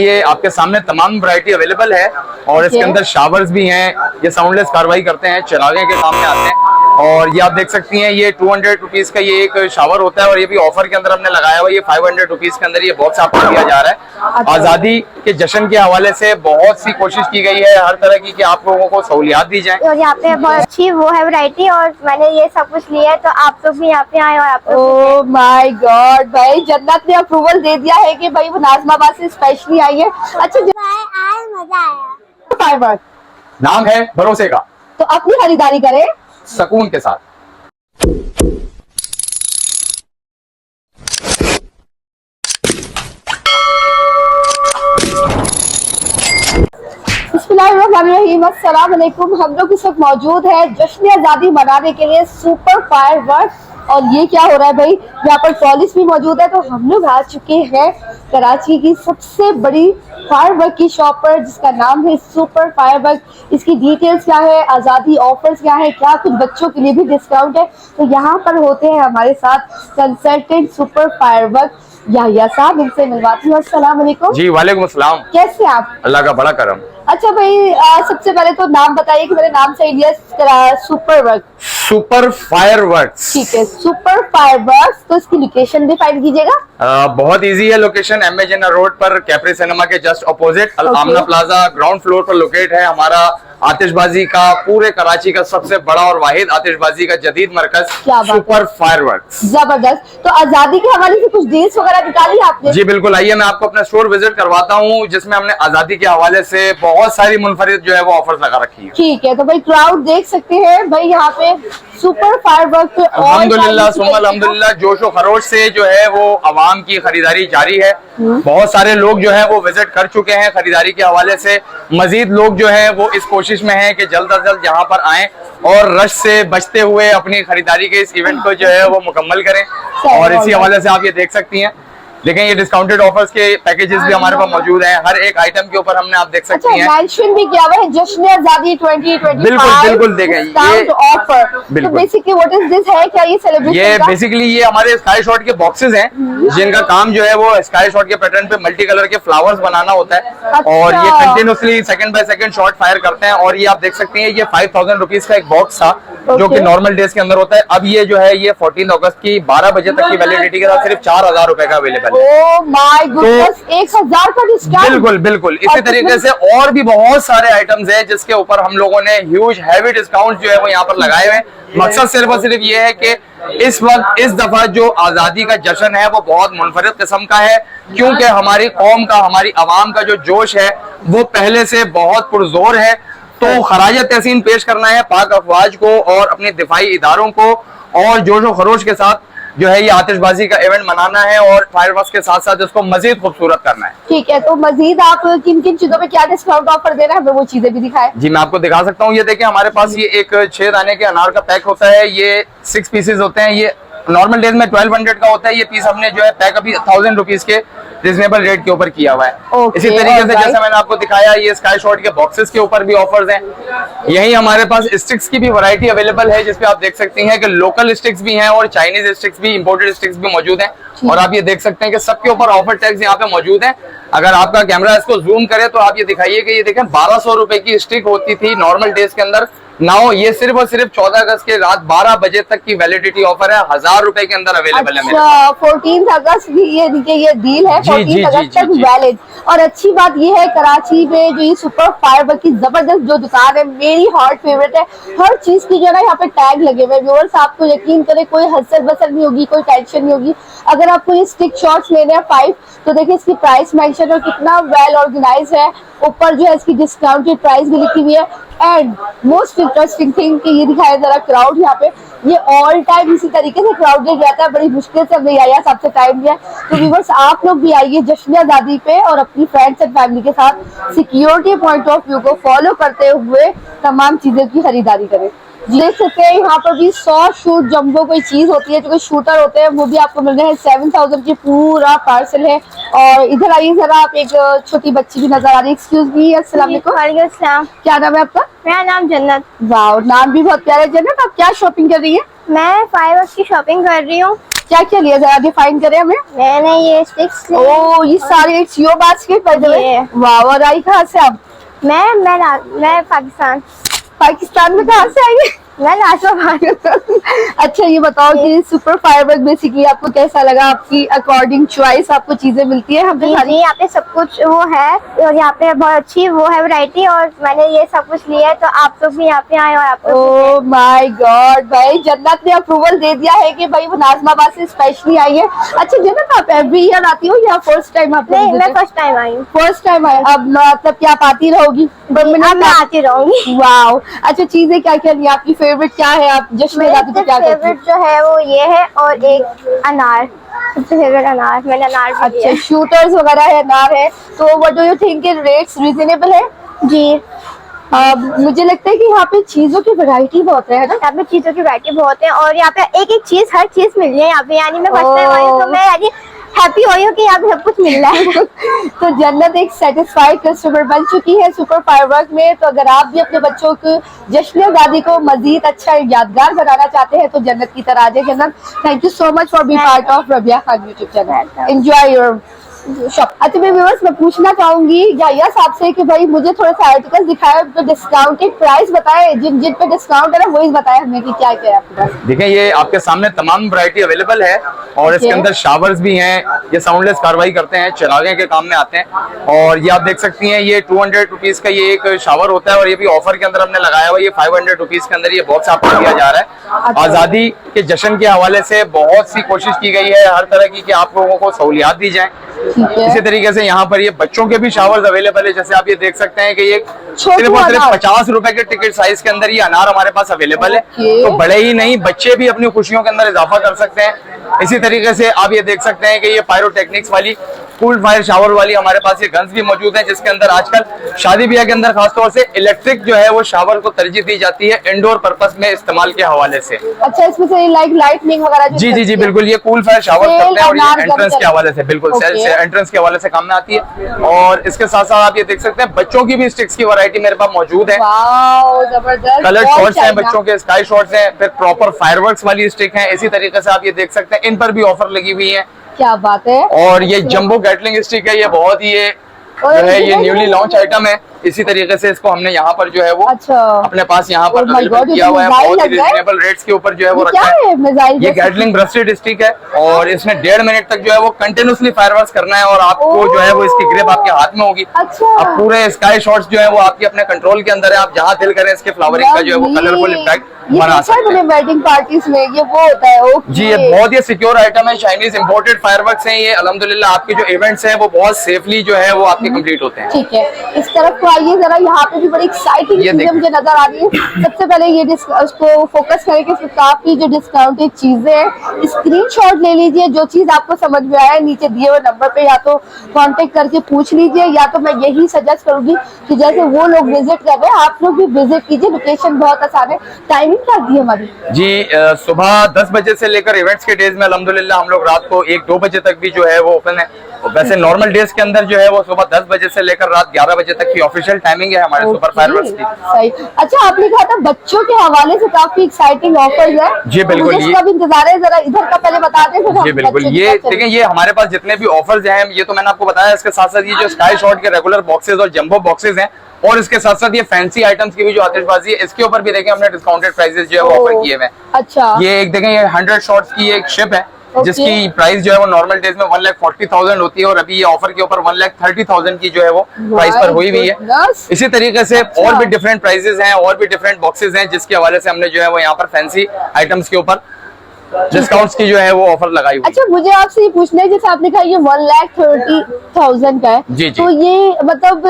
ये आपके सामने तमाम वैरायटी अवेलेबल है और इसके अंदर शावर्स भी हैं। ये साउंडलेस कार्रवाई करते हैं, चिरागे के सामने आते हैं। और ये आप देख सकती हैं, ये 200 रुपीज का ये एक शावर होता है और ये भी ऑफर के अंदर हमने लगाया हुआ। ये 500 रुपीज के अंदर ये बॉक्स आपको दिया जा रहा है। आजादी के जश्न के हवाले से बहुत सी कोशिश की गई है हर तरह की कि आप लोगों को सहूलियात दी जाए। और यहाँ पे बहुत अच्छी वो है वैरायटी और मैंने ये सब कुछ लिया है, तो आप लोग भी यहाँ पे आए और आप लोग। ओह माय गॉड, भाई जन्नत ने अप्रूवल दे दिया है कि भाई वो नाज़माबाद से स्पेशली आई है। अच्छा मजा आया। नाम है भरोसे का, तो अपनी खरीदारी करें सुकून के साथ। अस्सलाम वालेकुम। हम लोग इस वक्त मौजूद है जश्न आज़ादी मनाने के लिए सुपर फायरवर्क्स। और ये क्या हो रहा है भाई, यहाँ पर पुलिस भी मौजूद है। तो हम लोग आ चुके हैं कराची की सबसे बड़ी फायरवर्क की शॉप पर, जिसका नाम है सुपर फायरवर्क। इसकी डिटेल्स क्या है, आज़ादी ऑफर्स क्या है, क्या कुछ बच्चों के लिए भी डिस्काउंट है। तो यहाँ पर होते हैं हमारे साथ कंसल्टेंट सुपर फायरवर्क याहिया साहब, इनसे मिलवाती हूँ। अस्सलाम वालेकुम। जी वालेकुम अस्सलाम। कैसे आप? अल्लाह का बड़ा करम। अच्छा भाई, सबसे पहले तो नाम बताइए कि मेरे नाम से सुपर फायरवर्क्स। ठीक है, सुपर फायरवर्क्स। तो इसकी लोकेशन डिफाइन कीजिएगा। बहुत इजी है लोकेशन, एमए रोड पर कैप्री सिनेमा के जस्ट ऑपोजिट आमना प्लाजा ग्राउंड फ्लोर पर लोकेट है हमारा आतिशबाजी का, पूरे कराची का सबसे बड़ा और वाहिद आतिशबाजी का जदीद मरकज सुपर फायरवर्क्स। जबरदस्त। तो आजादी के हवाले से कुछ डील्स वगैरह निकाली आपने? जी बिल्कुल, आइए मैं आपको अपना स्टोर विजिट करवाता हूँ, जिसमें हमने आजादी के हवाले से बहुत सारी मुनफरिद जो है वो ऑफर्स लगा रखी है। ठीक है, तो भाई क्राउड देख सकते हैं भाई यहाँ पे सुपर फायरवर्क पे अल्हम्दुलिल्लाह सुम्मा अल्हम्दुलिल्लाह जोश और खरोश से जो है वो अवाम की खरीदारी जारी है। बहुत सारे लोग जो है वो विजिट कर चुके हैं खरीदारी के हवाले से। मजीद लोग जो है वो इस कोशिश में है कि जल्द अज जल्द यहाँ पर आएं और रश से बचते हुए अपनी खरीदारी के इस इवेंट को जो है वो मुकम्मल करें। और इसी हवाले से आप ये देख सकती हैं, देखें ये डिस्काउंटेड ऑफर्स के पैकेजेस भी हमारे पास मौजूद हैं। हर एक आइटम के ऊपर हमने आप देख सकती हैं मेंशन भी किया हुआ है जश्न आज़ादी 2025। बिल्कुल बिल्कुल देखें ये ऑफर। तो बेसिकली व्हाट इज दिस है, क्या ये सेलिब्रेशन? ये बेसिकली ये हमारे स्काई शॉट के बॉक्सेस हैं, जिनका काम जो है वो स्काई शॉट के पैटर्न पे मल्टी कलर के फ्लावर्स बनाना होता है। और ये continuously second by second shot fire करते हैं। और ये आप देख सकते हैं ये 5000 रुपीज का एक बॉक्स था जो कि नॉर्मल डेज के अंदर होता है। अब ये जो है ये 14 अगस्त की 12 बजे तक की वैलिडिटी के साथ सिर्फ 4000 रुपए का अवेलेबल है। तो 1000 का डिस्काउंट। बिल्कुल बिल्कुल, इसी तरीके से और भी बहुत सारे आइटम्स हैं जिसके ऊपर हम लोगों ने ह्यूज हैवी डिस्काउंट जो है वो यहाँ पर लगाए हुए हैं। मकसद सिर्फ और सिर्फ ये है कि इस वक्त इस दफा जो आजादी का जश्न है वो बहुत मुनफरिद किस्म का है, क्योंकि हमारी कौम का, हमारी अवाम का जो जोश है वो पहले से बहुत पुरजोर है। तो खराज तहसीन पेश करना है पाक अफवाज को और अपने दिफाई इदारों को, और जोशो खरोश के साथ जो है ये आतिशबाजी का इवेंट मनाना है और फायरवर्क्स के साथ साथ इसको मजीद खूबसूरत करना है। ठीक है, तो मजीद आप किन किन चीजों पे क्या डिस्काउंट ऑफर दे रहे हैं, हमें वो चीजें भी दिखाएं। जी मैं आपको दिखा सकता हूँ। ये देखिए हमारे पास ये एक 6 दाने के अनार का पैक होता है, ये 6 पीसेज होते हैं। ये नॉर्मल डेज में 1200 का होता है। ये पीस हमने जो है पैक अभी 1000 रुपीज के रिजनेबल रेट के ऊपर किया हुआ है। इसी तरीके से जैसे मैंने आपको दिखाया ये स्काई शॉट के बॉक्सेस के ऊपर भी ऑफर्स हैं। यही हमारे पास स्टिक्स की भी वैरायटी अवेलेबल है, जिसपे आप देख सकती हैं कि लोकल स्टिक्स भी हैं और चाइनीज स्टिक्स भी, इंपोर्टेड स्टिक्स भी मौजूद हैं। और आप ये देख सकते हैं कि सबके ऊपर ऑफर टैग्स यहाँ पे मौजूद हैं। अगर आपका कैमरा इसको जूम करे तो आप ये दिखाइए कि ये देखें 1200 रुपए की स्टिक होती थी नॉर्मल डेज के अंदर। नाउ ये सिर्फ और सिर्फ 14 अगस्त के रात 12 बजे तक की वैलिडिटी ऑफर है, 1000 रुपए के अंदर अवेलेबल है। 14 अगस्त ये डील है, 14 अगस्त तक वैलिड। और अच्छी बात ये है कराची में जो ये सुपर फायरवर्क की जबरदस्त जो दुकान है, मेरी हॉट फेवरेट है। हर चीज की जो है ना यहाँ पे टैग लगे हुए। व्यूअर्स आपको यकीन करें कोई हसल बसल नहीं होगी, कोई टेंशन नहीं होगी। अगर आपको ये स्टिक शॉट्स लेने हैं 5, तो देखिए इसकी प्राइस मेंशन और कितना वेल ऑर्गेनाइज है। ऊपर जो है इसकी डिस्काउंटेड प्राइस भी लिखी हुई है। एंड मोस्ट इंटरेस्टिंग थिंग कि ये दिखाया जरा क्राउड यहाँ पे, ये ऑल टाइम इसी तरीके से क्राउडेड रहता है। बड़ी मुश्किल से हमने आया, सबसे टाइम दिया। तो व्यूअर्स आप लोग भी आइए जश्न आज़ादी पे और अपनी फ्रेंड्स एंड फैमिली के साथ सिक्योरिटी पॉइंट ऑफ व्यू को फॉलो करते हुए तमाम चीजों की खरीदारी करें। देख सकते हैं यहाँ पर भी 100 शूट जंबो कोई चीज होती है, जो कोई शूटर होते हैं वो भी आपको मिल रहे हैं। 7000 की पूरा पार्सल है। और इधर आइए जरा, आप एक छोटी बच्ची भी नजर आ रही है। एक्सक्यूज मी, अस्सलाम वालेकुम। क्या नाम है आपका? मेरा नाम जन्नत। वाह, नाम भी बहुत प्यारा है जन्नत। आप क्या शॉपिंग कर रही है? मैं फायरवर्क्स की शॉपिंग कर रही हूँ। क्या क्या लिया, जरा डिफाइन करें हमें। मैंने ये स्टिक्स ओ ये सारे it's your basket by the way. वाह, और आई कहाँ से आप? मैं पाकिस्तान में कहाँ से आई? मैं नाशो अच्छा ये बताओ कि सुपर फायरवर्क बेसिकली आपको कैसा लगा? आपकी अकॉर्डिंग चॉइस आपको चीजें मिलती है जी जी, यहाँ पे सब कुछ वो है और यहाँ पे बहुत अच्छी वो है वैरायटी, और मैंने ये सब कुछ लिया है, तो आप लोग भी यहाँ पे आए और आप ओह माय गॉड, भाई जन्नत ने अप्रूवल दे दिया है कि भाई वो नाज़िमाबाद से स्पेशली आई है। अच्छा जन्नत, आप एवरी ईयर आती हो या फर्स्ट टाइम? आप नहीं, मैं फर्स्ट टाइम आई हूँ। First time I. अब मतलब क्या आप आती रहोगी? अब मैं आती रहूंगी। वाओ, अच्छा चीजें क्या क्या लिया? आपकी फेवरेट क्या है? आप जश्न में जाती तो क्या करती? फेवरेट जो है वो ये है, और एक अनार, सबसे फेवरेट अनार, मैंने अनार भी लिया अच्छा है। शूटर्स वगैरह है, अनार है, तो what do you think rates reasonable है? जी, मुझे लगता है कि यहाँ पे चीजों की वैरायटी बहुत है ना? यहाँ पे चीजों की वैरायटी बहुत है, और यहाँ पे एक एक चीज, हर चीज मिल रही है यहाँ पे। यानी मैं फर्स्ट टाइम आई हूँ, तो मैं यानी हैप्पी हुई हूँ कि यहाँ पे सब कुछ मिल रहा है। तो जन्नत एक सेटिस्फाइड कस्टमर बन चुकी है सुपर फायरवर्क में। तो अगर आप भी अपने बच्चों को जश्न आज़ादी को मजीद अच्छा यादगार बनाना चाहते हैं तो जन्नत की तरह आ जाए। Jannat, thank you so much for be part of Rabia Khan YouTube channel. Enjoy your shop. अच्छा मैं व्यूअर्स, मैं पूछना चाहूंगी जाहिया साहब से कि भाई मुझे थोड़ा सा आर्टिकल्स दिखाए, तो डिस्काउंटेड प्राइस बताए, जिन जिन पे डिस्काउंट है ना वही बताए हमें कि क्या क्या है आपके पास। देखिए ये आपके सामने तमाम वैरायटी अवेलेबल है, और इसके अंदर शावर्स भी हैं, ये साउंडलेस कार्रवाई करते हैं, चिरागे के काम में आते हैं। और ये आप देख सकती हैं, ये 200 रुपीज का ये एक शावर होता है, और ये भी ऑफर के अंदर हमने लगाया हुआ, ये 500 रुपीज के अंदर ये बॉक्स आपको दिया जा रहा है। आजादी के जश्न के हवाले से बहुत सी कोशिश की गई है हर तरह की कि आप लोगों को सहूलियात दी जाए। इसी तरीके से यहाँ पर ये बच्चों के भी शावर्स अवेलेबल है, जैसे आप ये देख सकते हैं कि ये सिर्फ और सिर्फ 50 रुपए के टिकट साइज के अंदर ये अनार हमारे पास अवेलेबल है। तो बड़े ही नहीं, बच्चे भी अपनी खुशियों के अंदर इजाफा कर सकते हैं। इसी तरीके से आप ये देख सकते हैं कि ये पायरोटेक्निक्स वाली कूल फायर शावर वाली हमारे पास ये गन्स भी मौजूद हैं, जिसके अंदर आजकल शादी ब्याह के अंदर खासतौर से इलेक्ट्रिक जो है वो शावर को तरजीह दी जाती है इंडोर पर्पस में इस्तेमाल के हवाले से। अच्छा इसमें से लाइक लाइटनिंग वगैरह? जी जी जी बिल्कुल, ये कूल फायर शावर करते हैं, और ये एंट्रेंस के हवाले से बिल्कुल एंट्रेंस के हवाले से काम में आती है। और इसके साथ साथ आप ये देख सकते हैं बच्चों की भी स्टिक्स की वैरायटी मेरे पास मौजूद है। जबरदस्त कलर शॉर्ट्स हैं, बच्चों के स्काई शॉर्ट्स हैं, फिर प्रॉपर फायरवर्क्स वाली स्टिक है। इसी तरीके से आप ये देख सकते हैं इन पर भी ऑफर लगी हुई है। क्या बात है। और ये जंबो गैटलिंग स्टिक है, ये बहुत ही जो है ये न्यूली लॉन्च आइटम है। इसी तरीके से इसको हमने यहाँ पर जो है वो अपने पास यहाँ पर अवेलेबल किया हुआ है, बहुत ही रिजनेबल रेट्स के ऊपर जो है वो रखा है। ये गैटलिंग ब्रस्टेड स्टिक है, और इसमें 1.5 मिनट तक जो है वो कंटिन्यूसली फायरवर्क्स करना है, और आपको जो है वो इसकी ग्रिप आपके हाथ में होगी। अब पूरे स्काई शॉट्स जो है वो आपके अपने कंट्रोल के अंदर है, आप जहाँ दिल करें इसके फ्लावरिंग का जो है वो कलरफुल इम्पैक्ट बना सकते हैं। वेडिंग पार्टीज में ये वो होता है। जी ये बहुत ही सिक्योर आइटम है, चाइनीज इंपोर्टेड फायरवर्क्स हैं ये। अल्हम्दुलिल्लाह आपके जो इवेंट्स हैं वो बहुत सेफली जो है वो आपके कंप्लीट होते हैं। ठीक है, इस तरफ को आइए जरा, यहाँ पे भी बड़ी एक्साइटिंग चीजें मुझे नजर आ रही है। सबसे पहले ये उसको फोकस करें कि काफी जो डिस्काउंटेड चीजें हैं, स्क्रीनशॉट ले लीजिए, जो चीज आपको समझ में आया नीचे दिए हुए नंबर पे या तो कांटेक्ट करके पूछ लीजिए, या तो मैं यही सजेस्ट करूंगी कि जैसे वो लोग विजिट कर रहे हैं आप लोग भी विजिट कीजिए। लोकेशन बहुत आसान है। टाइमिंग क्या दी है हमारी? जी सुबह 10 बजे से लेकर इवेंट्स के डेज में अल्हम्दुलिल्लाह हम लोग रात को 1-2 बजे तक भी जो है वो ओपन है। वैसे नॉर्मल डेज के अंदर जो है वो सुबह 10 बजे से लेकर रात 11 बजे तक की ऑफिशियल टाइमिंग है हमारे सुपर फायरवर्क्स की। सही। अच्छा आपने कहा था बच्चों के हवाले से काफी एक्साइटिंग ऑफर्स है। जी बिल्कुल, मुझे इसका भी इंतजार है, जरा इधर का पहले बता दें। जी बिल्कुल, ये देखिए ये हमारे पास जितने भी ऑफर्स हैं ये तो मैंने आपको बताया, इसके साथ साथ ये जो स्काई शॉट के रेगुलर बॉक्सेस और जंबो बॉक्सेस हैं, और इसके साथ साथ ये फैंसी आइटम्स की भी जो आतिशबाजी है इसके ऊपर भी देखें हमने डिस्काउंटेड प्राइसेस जो है वो ऑफर किए हुए हैं। अच्छा ये एक देखें, ये 100 शॉट्स की एक शिप है जिसकी प्राइस जो है वो नॉर्मल डेज में 1,40,000 होती है, और अभी ये ऑफर के ऊपर 1,30,000 की जो है वो प्राइस पर हुई हुई है। इसी तरीके से और भी डिफरेंट प्राइसेस हैं, और भी डिफरेंट बॉक्सेस हैं, जिसके हवाले से हमने जो है वो यहाँ पर फैंसी आइटम्स के ऊपर डिस्काउंट्स की जो है वो ऑफर लगाई हुई। अच्छा मुझे आपसे ये पूछना है, जैसे आपने कहा ये 1,30,000 का है, जी जी। तो ये मतलब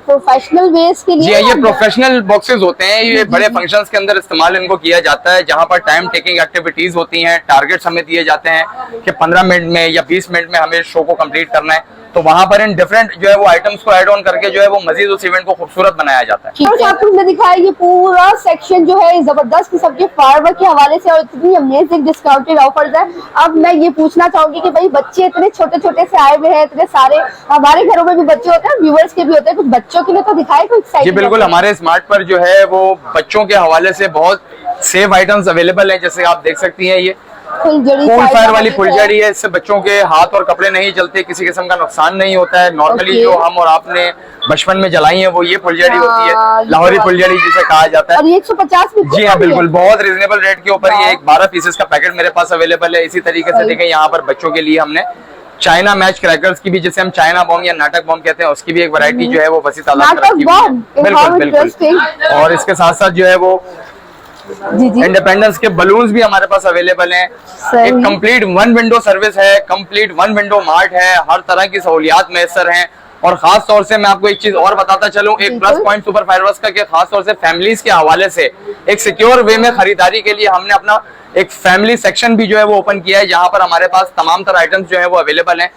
प्रोफेशनल वेस के लिए? जी ये प्रोफेशनल बॉक्सेस होते हैं, ये बड़े फंक्शंस के अंदर इस्तेमाल इनको किया जाता है, जहाँ पर टाइम टेकिंग एक्टिविटीज होती हैं, टारगेट्स हमें दिए जाते हैं कि 15 मिनट में या 20 मिनट में हमें शो को कंप्लीट करना है, तो वहाँ पर इन डिफरेंट जो है वो आइटम्स को ऐड ऑन करके जो है वो मजीद उस इवेंट को खूबसूरत बनाया जाता है। और आपको हमने दिखाया ये पूरा सेक्शन जो है जबरदस्त किस्म के फायरवर्क के हवाले से, और इतनी अमेजिंग डिस्काउंटेड ऑफर्स है। अब मैं ये पूछना चाहूंगी कि भाई बच्चे इतने छोटे छोटे से आए हुए हैं, इतने सारे, हमारे घरों में भी बच्चे होते हैं, व्यूअर्स के भी होते हैं, कुछ बच्चों के लिए तो दिखाए कोई एक्साइटिंग? जी बिल्कुल, हमारे स्मार्ट पर जो है वो बच्चों के हवाले से बहुत सेफ आइटम्स अवेलेबल हैं, जैसे आप देख सकती हैं ये फुलझड़ी कूल साइड फायर में वाली है। फुलझड़ी है। इससे बच्चों के हाथ और कपड़े नहीं जलते, किसी किस्म का नुकसान नहीं होता है। Normally Okay. जो हम और आपने बचपन में जलाई है वो ये फुलझड़ी होती हाँ, है, लाहौरी ये फुलझड़ी जिसे कहा जाता और है। ये 150 में जी हाँ, बिल्कुल, बहुत रिजनेबल रेट के ऊपर ये वाह। एक 12 पीसेस का पैकेट मेरे पास अवेलेबल है। इसी तरीके से सही। देखें यहाँ पर बच्चों के लिए हमने चाइना मैच क्रैकर्स की भी, जिसे हम चाइना बॉम्ब या नाटक बॉम्ब कहते हैं, उसकी भी एक वैरायटी जो है वो वसी तादाद में नाटक रखी हुई है। बॉम्ब, बिल्कुल how बिल्कुल। interesting। और इसके साथ साथ जो है वो जी जी इंडिपेंडेंस के बलून्स भी हमारे पास अवेलेबल हैं। सही। एक कंप्लीट वन विंडो सर्विस है, कंप्लीट वन विंडो मार्ट है, हर तरह की सहूलियात मैसर हैं। और खास तौर से मैं आपको एक चीज और बताता चलूं, एक प्लस बिल्कुल। पॉइंट सुपर फायरवर्क्स का कि खास तौर से फैमिलीज के हवाले से एक सिक्योर वे में खरीदारी के लिए हमने अपना एक फैमिली सेक्शन भी जो है वो ओपन किया है, जहां पर हमारे पास तमाम तरह आइटम्स जो है वो अवेलेबल हैं।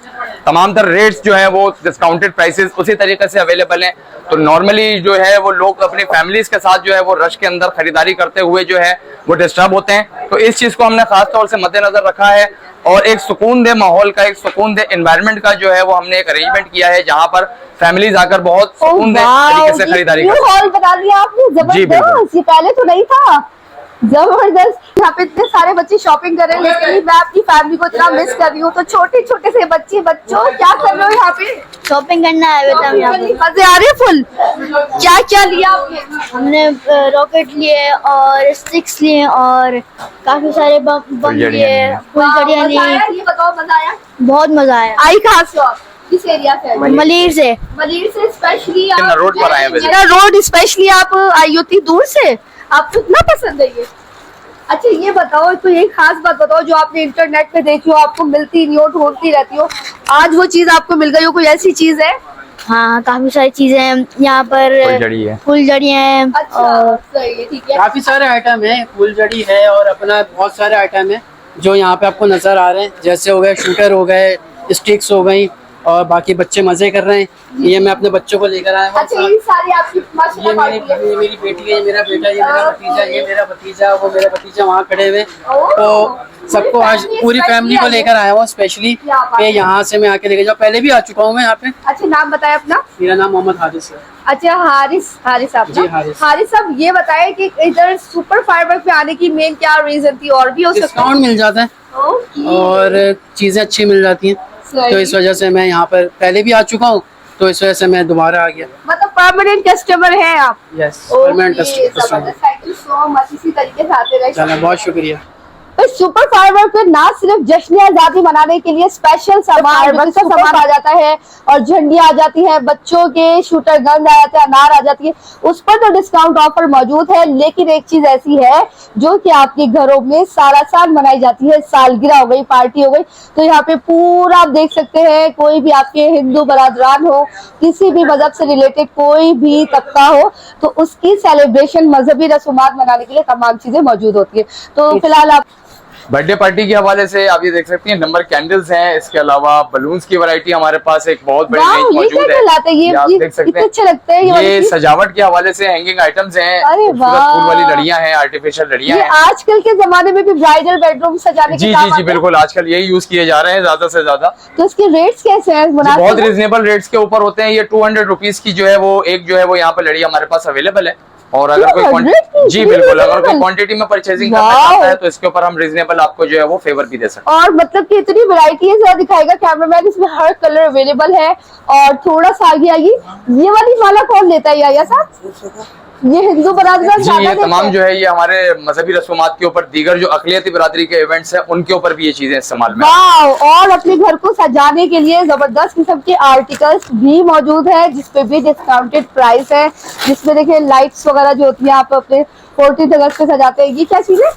तमाम तरह रेट्स जो है वो डिस्काउंटेड प्राइसेस उसी तरीके से अवेलेबल हैं। तो नॉर्मली जो है वो लोग अपनी फैमिलीज के साथ जो है वो रश के अंदर खरीदारी करते हुए जो है वो डिस्टर्ब होते हैं। तो इस चीज को हमने खास तौर से मद्देनजर रखा है और एक सुकून दे माहौल का, एक सुकून दे एनवायरनमेंट का जो है वो हमने एक अरेंजमेंट किया है, जहां पर फैमिलीज आकर बहुत सुकून दे तरीके से खरीदारी कर हॉल बना दिया आपने, जी, बिल्कुल। जबरदस्त। ये पहले तो नहीं था, जबरदस्त। यहाँ पे इतने सारे बच्चे शॉपिंग कर रहे हैं, लेकिन मैं अपनी फैमिली को इतना मिस कर रही हूँ। तो छोटे छोटे से बच्चों क्या कर रहे हो यहाँ पे? शॉपिंग करना आए हुए थे हम यहाँ पे। मजे आ रहे हैं फुल। क्या क्या लिया आपने? हमने रॉकेट लिए और स्टिक्स लिए और काफी सारे बम फुलझड़ियाँ लिए, ली। फुलझड़ियाँ मजा आया? ली। ये बताओ, मजा आया? बहुत मजा आया। आई कहाँ से हो आप? किस एरिया से? मलिर से। मलिर से स्पेशली जिन्ना रोड पर आए हैं वैसे। जिन्ना रोड स्पेशली आप आई होती दूर से, आपको इतना पसंद है ये? अच्छा ये बताओ, तो एक खास बात बताओ जो आपने इंटरनेट पे देखी हो, आपको मिलती नहीं हो, ढूंढती रहती हो, आज वो चीज आपको मिल गई हो, कोई ऐसी चीज है? हाँ, काफी सारी चीजें हैं यहाँ पर। फुलझड़ी है। फुलझड़ियाँ हैं अच्छा और सही है, ठीक है। काफी सारे आइटम है, फुलझड़ी है और अपना बहुत सारे आइटम है जो यहाँ पे आपको नजर आ रहे हैं। जैसे हो गए शूटर, हो गए स्टिक्स, हो गई, और बाकी बच्चे मजे कर रहे हैं। ये मैं अपने बच्चों को लेकर आया हूँ। अच्छा ये सारी आपकी माशाल्लाह ये पार्टी है। मेरी बेटी है, ये मेरा बेटा, ये मेरा भतीजा, ये मेरा भतीजा, वो मेरा भतीजा वहाँ खड़े हुए। ओह, तो सबको आज पूरी फैमिली को लेकर आया हूँ स्पेशली, कि यहाँ से मैं आके लेके जाऊँ। पहले भी आ चुका हूँ मैं यहाँ पे। अच्छा नाम बताए अपना? मेरा नाम मोहम्मद हारिस है। अच्छा हारिस साहब जी, ना? हारिस। हारिस साहब ये बताए कि इधर सुपर फायरवर्क पे आने की मेन क्या रीजन थी, और भी हो सकता डिस्काउंट मिल जाता है है? ओके। और चीजें अच्छी मिल जाती हैं, सही। तो इस वजह से मैं यहाँ पर पहले भी आ चुका हूँ, तो इस वजह से मैं दोबारा आ गया। मतलब परमानेंट कस्टमर हैं आप? Yes, permanent okay, customer. जबरदस्त। थैंक यू सो मच, इसी तरीके से आते रहे। चलो, बहुत शुक्रिया। तो सुपर फायरवर्क पे ना सिर्फ जश्न आजादी मनाने के लिए स्पेशल सामान आ जाता है और झंडियां आ जाती है, बच्चों के शूटर गन आ जाते हैं, अनार आ जाती है, उस पर तो डिस्काउंट ऑफर मौजूद है। लेकिन एक चीज ऐसी है जो कि आपके घरों में सारा साल मनाई जाती है, सालगिरह हो गई, पार्टी हो गई, तो यहाँ पे पूरा आप देख सकते हैं, कोई भी आपके हिंदू बरादरान हो, किसी भी मजहब से रिलेटेड कोई भी तबका हो, तो उसकी सेलिब्रेशन, मजहबी रसूमात मनाने के लिए तमाम चीजें मौजूद होती है। तो फिलहाल आप बर्थडे पार्टी के हवाले से आप ये देख सकती हैं, नंबर कैंडल्स हैं, इसके अलावा बलून्स की वैरायटी हमारे पास एक बहुत बड़ी वाह, रेंज ये मौजूद क्या लाते हैं? है। आप ये देख सकते इतने हैं, अच्छे लगते हैं ये वाली ये चीज। सजावट के हवाले से हैंगिंग आइटम्स हैं, अरे खूबसूरत वाह। फूल वाली लड़ियां हैं, आर्टिफिशियल लड़ियां ये हैं। आजकल के जमाने में भी ब्राइडल बेडरूम सजाने के जी काम जी जी आते हैं। बिल्कुल, आजकल यही यूज किए जा रहे हैं ज्यादा से ज्यादा। तो इसके रेट्स कैसे हैं? जी, बनाते बहुत हैं? रिजनेबल रेट्स के ऊपर होते हैं। ये 200 रुपीज की जो है वो एक जो है वो यहाँ पे लड़ी हमारे पास अवेलेबल है। और अगर कोई 200 की? जी बिल्कुल, अगर कोई reasonable? क्वांटिटी में परचेजिंग करना वाह। चाहता है तो इसके ऊपर हम रिजनेबल आपको जो है वो फेवर भी दे सकते हैं। और मतलब कि इतनी वैरायटी है, जरा दिखाएगा कैमरामैन, इसमें हर कलर अवेलेबल है। और थोड़ा सा आगे आइए, ये वाली माला कौन लेता है या साहब? ये हिंदू बरादरान जी, ज्यादा ये लेते तमाम हैं? जो है ये हमारे मजहबी रसूमात के ऊपर, दीगर जो अकलियती बिरादरी के इवेंट्स हैं उनके ऊपर भी ये चीजें इस्तेमाल में। वाह, और अपने घर को सजाने के लिए जबरदस्त किस्म के आर्टिकल्स भी मौजूद है, जिसपे भी डिस्काउंटेड प्राइस है, जिसमें देखिए लाइट्स वगैरह जो होती है आप अपने 14 अगस्त पे सजाते हैं। ये क्या चीज है?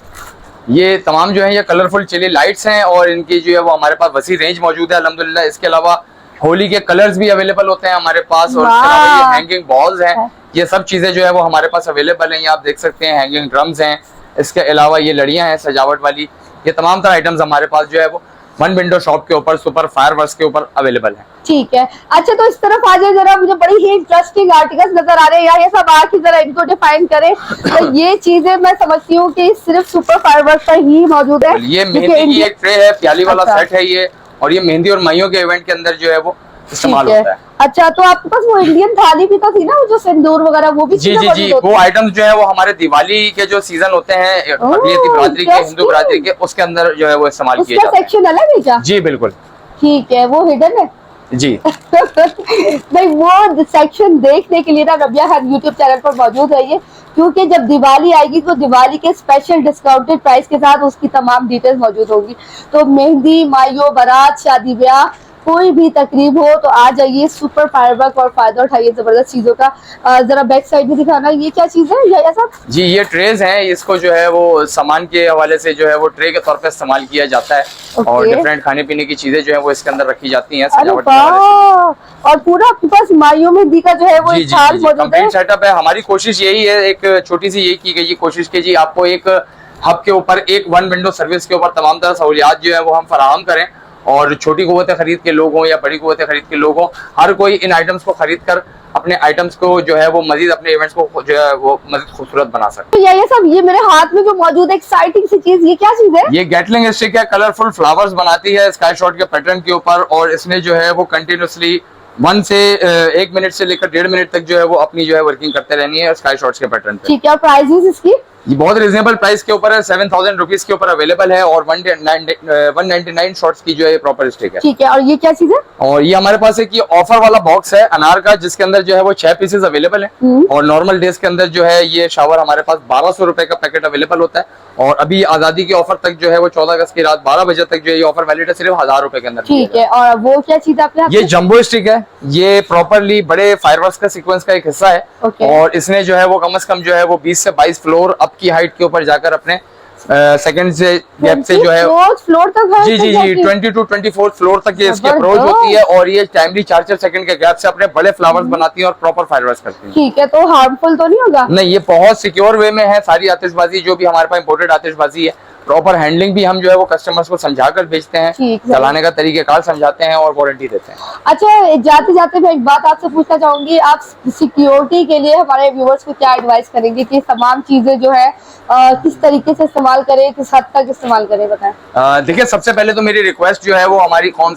ये तमाम जो है ये कलरफुल चिली लाइट्स हैं और इनकी जो है वो हमारे पास वसी रेंज मौजूद है अल्हम्दुलिल्लाह। इसके अलावा होली के कलर्स भी अवेलेबल होते हैं हमारे पास, और इसके अलावा ये हैंगिंग बॉल्स हैं, ये सब चीजें जो है वो हमारे पास अवेलेबल हैं। ये आप देख सकते हैं, हैंगिंग ड्रम्स हैं, इसके अलावा ये लड़ियां हैं सजावट वाली। ये तमाम तरह आइटम्स हमारे पास जो है वो वन विंडो शॉप के ऊपर, सुपर फायरवर्क्स के ऊपर अवेलेबल है। ठीक है। अच्छा तो इस तरफ आ जाए जरा, मुझे बड़ी ही इंटरेस्टिंग आर्टिकल्स नजर आ रहे हैं, ये सब आके जरा इनको डिफाइन करें। तो ये चीजें मैं समझती हूँ कि सिर्फ सुपर फायरवर्क पर ही मौजूद है। ये क्योंकि मेहंदी की इनकी- एक ट्रे है, प्याली वाला अच्छा। सेट है ये, और ये मेहंदी और माइयों के इवेंट के अंदर जो है वो इस्तेमाल ठीक है। होता है। अच्छा, तो आपके पास वो इंडियन थाली भी तो थी ना, वो जो सिंदूर वगैरह, वो भी जी चीजें जी जी, मौजूद होती वो हैं? आइटम्स जो है वो हमारे दिवाली के जो सीजन होते हैं ओह, अकलियती बिरादरी के, हिंदू interesting। बिरादरी के, उसके अंदर जो है वो इस्तेमाल किए उसका जाते हैं। सेक्शन अलग है क्या? जी बिल्कुल ठीक है, वो हिडन है। जी। नहीं, वो सेक्शन देखने के लिए ना रबिया हर यूट्यूब चैनल पर मौजूद है ये, क्योंकि जब दिवाली आएगी तो दिवाली के स्पेशल डिस्काउंटेड प्राइस के साथ उसकी तमाम डिटेल्स मौजूद होंगी। तो मेहंदी, माइयो, बारात, शादी ब्याह, कोई भी तकरीब हो तो आ जाइए, सुपर फायरवर्क और फायदा उठाइए जबरदस्त चीजों का। जरा बैक साइड में दिखाना, ये क्या चीज है या सब? जी, ये ट्रेज हैं, इसको जो है वो सामान के हवाले से जो है वो ट्रे के तौर पे इस्तेमाल किया जाता है। ओके। और डिफरेंट खाने पीने की चीजें जो है वो इसके अंदर रखी जाती हैं अरे सजावट के हवाले से। वाह, और पूरा आपके पास माइयो मेहंदी का जो है वो जी एक जी थाल जी, मौजूद है। कंप्लीट सेटअप है। हमारी कोशिश यही है, एक छोटी सी यही की गई कोशिश की जी आपको एक हब के ऊपर, एक वन विंडो सर्विस के ऊपर तमाम तरह सहूलियात जो है वो हम फराहम करें, और छोटी कुव्वतें खरीद के लोग हों या बड़ी कुव्वतें खरीद के लोग हों, हर कोई इन आइटम्स को खरीद कर अपने आइटम्स को जो है वो मजीद अपने इवेंट्स को जो है वो मजीद खूबसूरत बना सकते तो ये सब, ये मेरे हाथ में जो मौजूद है एक्साइटिंग सी चीज, ये क्या चीज है? हैं। ये गैटलिंग स्टिक है, कलरफुल फ्लावर्स बनाती है स्काई शॉट के पैटर्न के ऊपर, और इसमें जो है वो कंटिन्यूसली 1 मिनट से लेकर 1.5 मिनट तक जो है वो अपनी जो है वर्किंग करते रहनी है स्काई शॉट्स के पैटर्न पे। ठीक है, और प्राइसेस इसकी? ये बहुत रिजनेबल प्राइस के ऊपर है, 7000 रुपीज के ऊपर अवेलेबल है, और 199 शॉट्स की जो है प्रॉपर स्टिक है। ठीक है, और ये क्या चीज है? और ये हमारे पास एक ये ऑफर वाला बॉक्स है अनार का, जिसके अंदर जो है वो 6 पीसेस अवेलेबल है, और नॉर्मल डेज के अंदर जो है ये शावर हमारे पास 1200 रुपए का पैकेट अवेलेबल होता है, और अभी आजादी के ऑफर तक जो है वो 14 अगस्त की रात 12 बजे तक जो है ये ऑफर वैलिड है, सिर्फ 1000 रुपए के अंदर। ठीक है, और वो क्या चीज है आपके हाथ ये में? जंबो स्टिक है, ये प्रॉपरली बड़े फायरवर्क्स का सीक्वेंस का एक हिस्सा है, ओके। और इसने जो है वो कम से कम जो है वो 20 से 22 फ्लोर अप की हाइट के ऊपर जाकर अपने सेकंड से गैप से जो है फ्लोर तक है? जी जी जी 20 to 24 फ्लोर तक ये इसकी अप्रोच होती है, और ये टाइमली 4 सेकंड के गैप से अपने बड़े फ्लावर्स बनाती है और प्रॉपर फायरवर्क्स करती है। ठीक है, तो हार्मफुल तो नहीं होगा? नहीं, ये बहुत सिक्योर वे में है। सारी आतिशबाजी जो भी हमारे पास इंपोर्टेड आतिशबाजी है, प्रॉपर हैंडलिंग भी हम जो है वो कस्टमर्स को समझा कर भेजते हैं, ठीक है। चलाने का तरीकेकार समझाते हैं और वारंटी देते हैं। अच्छा, जाते जाते मैं एक बात आपसे पूछना चाहूंगी, आप सिक्योरिटी के लिए हमारे व्यूअर्स को क्या एडवाइस करेंगे कि तमाम चीजें जो है किस तरीके से इस्तेमाल करें, किस हद तक इस्तेमाल करें, बताएं। देखिए, सबसे पहले तो मेरी रिक्वेस्ट जो है वो हमारी ऑन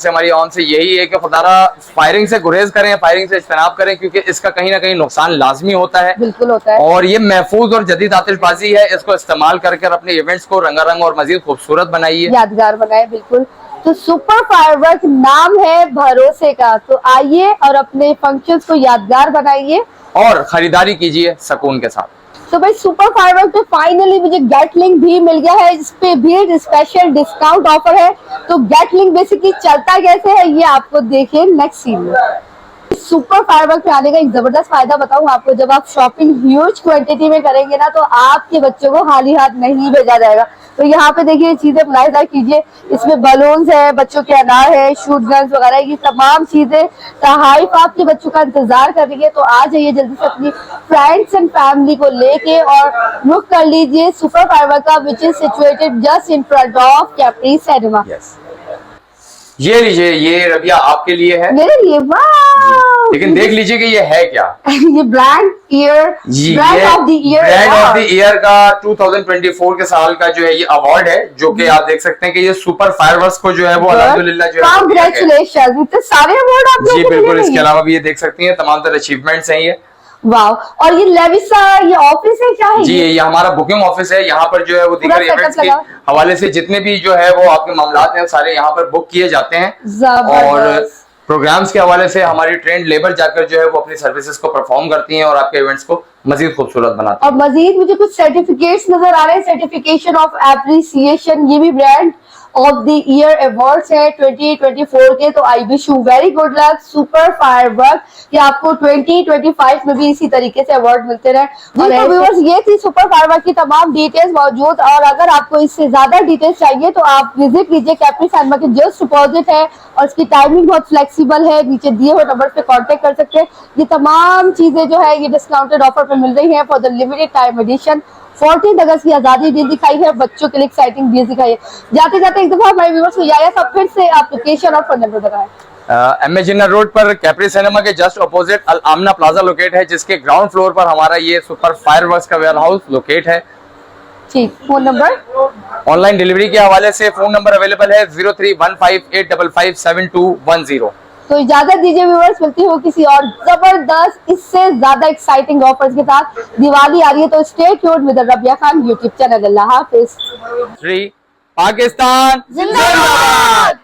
से यही है कि खुदारा फायरिंग से गुरेज करें, फायरिंग से इज्तनाब करें, क्योंकि इसका कहीं ना कहीं नुकसान लाजमी होता है। बिल्कुल होता है। और ये महफूज और जदीद आतिशबाजी है, इसको इस्तेमाल करके अपने इवेंट्स को रंगारंग और मजीद खूबसूरत बनाइए, यादगार बनाए। बिल्कुल, तो सुपर फायरवर्क नाम है भरोसे का, तो आइए और अपने फंक्शंस को यादगार बनाइए और खरीदारी कीजिए सुकून के साथ। तो भाई, सुपर फायरवर्क पे फाइनली मुझे गैटलिंग भी मिल गया है, इस पे भी स्पेशल डिस्काउंट ऑफर है। तो गैटलिंग बेसिकली चलता कैसे है ये आपको देखिए नेक्स्ट सीन में। सुपर फायरवर्क पे आने का एक जबरदस्त फायदा बताऊं आपको, जब आप शॉपिंग ह्यूज क्वांटिटी में करेंगे ना, तो आपके बच्चों को खाली हाथ नहीं भेजा जाएगा। तो यहाँ पे देखिए चीजें मुलाहिजा कीजिए, इसमें बलून्स है, बच्चों के अनार है, शूट गन्स वगैरह, ये तमाम चीजें तहाइफ आपके बच्चों का इंतजार कर रही है। तो आ जाइए जल्दी से अपनी फ्रेंड्स एंड फैमिली को लेके और रुक कर लीजिए सुपर फायरवर्क का, which is situated just in front of Capri cinema. ये लीजिए, ये रबिया आपके लिए है, मेरे लिए। वाह, लेकिन देख लीजिए कि ये है क्या। ये brand year, brand of the year, brand of the year का 2024 के साल का जो है ये अवार्ड है, जो कि आप देख सकते हैं कि ये सुपर फायरवर्क्स को जो है वो अल्हम्दुलिल्लाह जो है कांग्रेचुलेशन, इतने सारे अवार्ड आप जी बिल्कुल। इसके अलावा भी ये देख सकती हैं तमाम तरह अचीवमेंट्स हैं ये। वाह, और ये लेविसा, ये ऑफिस है क्या है? जी, ये हमारा बुकिंग ऑफिस है, यहाँ पर जो है वो दीगर इवेंट्स के हवाले से जितने भी जो है वो आपके मामलात हैं सारे यहाँ पर बुक किए जाते हैं, और प्रोग्राम्स के हवाले से हमारी ट्रेंड लेबर जाकर जो है वो अपनी सर्विसेज को परफॉर्म करती हैं और आपके इवेंट्स को मजीद खूबसूरत बनाती हैं। और मजीद मुझे कुछ सर्टिफिकेट्स नजर आ रहे हैं, सर्टिफिकेशन ऑफ एप्रिसिएशन, ये भी brand of the year awards है 2024 के। तो I wish you very good luck super firework, ये आपको 2025 में भी इसी तरीके से अवार्ड मिलते रहे। और तो व्यूअर्स, ये थी सुपर फायरवर्क की तमाम डिटेल्स मौजूद, और अगर आपको इससे ज्यादा डिटेल्स चाहिए तो आप विजिट कीजिए कैप्री सिनेमा के जस्ट अपोजिट है, और इसकी टाइमिंग बहुत फ्लेक्सिबल है, नीचे दिए हुए नंबर पे कांटेक्ट कर सकते हैं। ये तमाम चीजें जो है ये डिस्काउंटेड ऑफर पे मिल रही है for the limited time edition. 14 अगस्त की आजादी डील दिखाई है, बच्चों के लिए एक्साइटिंग डील दिखाई है। जाते जाते एक दफा हमारे व्यूअर्स को याद सब फिर से आप लोकेशन और फोन नंबर बताएं। एम ए जिन्ना रोड पर कैप्री सिनेमा के जस्ट अपोजिट अल आमना प्लाजा लोकेट है, जिसके ग्राउंड फ्लोर पर हमारा ये सुपर फायरवर्क्स का वेयर हाउस लोकेट है। ठीक, फोन नंबर? ऑनलाइन डिलीवरी के हवाले से फोन नंबर अवेलेबल है 03158557 210। तो इजाजत दीजिए व्यूअर्स, मिलती हूँ किसी और जबरदस्त इससे ज्यादा एक्साइटिंग ऑफर्स के साथ। दिवाली आ रही है तो stay tuned with Rabia Khan YouTube channel. अल्लाह हाफिज। पाकिस्तान जिंदाबाद।